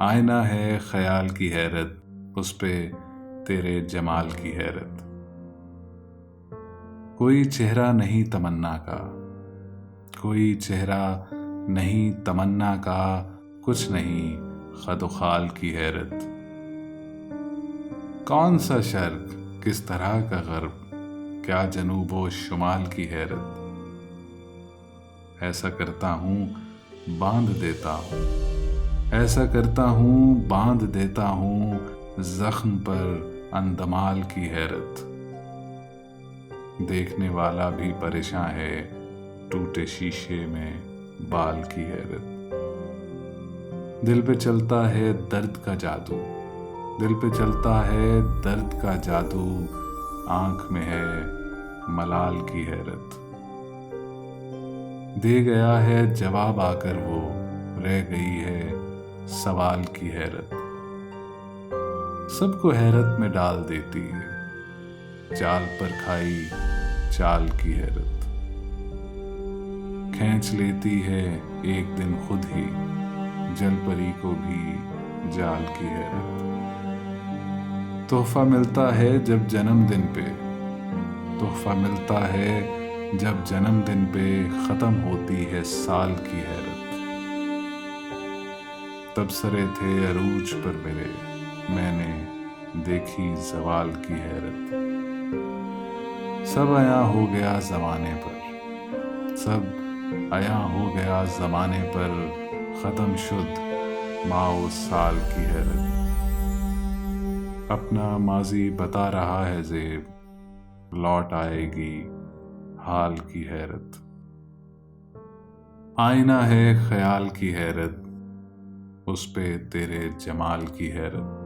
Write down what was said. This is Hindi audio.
आईना है ख्याल की हैरत, उस पे तेरे जमाल की हैरत। कोई चेहरा नहीं तमन्ना का, कोई चेहरा नहीं तमन्ना का, कुछ नहीं खद खाल की हैरत। कौन सा शर्क, किस तरह का गर्ब, क्या जनूबो शुमाल की हैरत। ऐसा करता हूँ बांध देता हूँ, ऐसा करता हूँ बांध देता हूँ, जख्म पर अंदमाल की हैरत। देखने वाला भी परेशान है, टूटे शीशे में बाल की हैरत। दिल पे चलता है दर्द का जादू, दिल पे चलता है दर्द का जादू, आंख में है मलाल की हैरत। दे गया है जवाब आकर वो, रह गई है सवाल की हैरत। सबको हैरत में डाल देती है, चाल पर खाई चाल की हैरत। खींच लेती है एक दिन खुद ही, जल परी को भी जाल की हैरत। तोहफा मिलता है जब जन्मदिन पे, तोहफा मिलता है जब जन्मदिन पे, खत्म होती है साल की हैरत। तब सरे थे अरूज पर मेरे, मैंने देखी जवाल की हैरत। सब आया हो गया जमाने पर, सब आया हो गया जमाने पर, खत्म शुद्ध माओ साल की हैरत। अपना माजी बता रहा है ज़ेब, लौट आएगी हाल की हैरत। आईना है ख्याल की हैरत, उस पे तेरे जमाल की हैरत।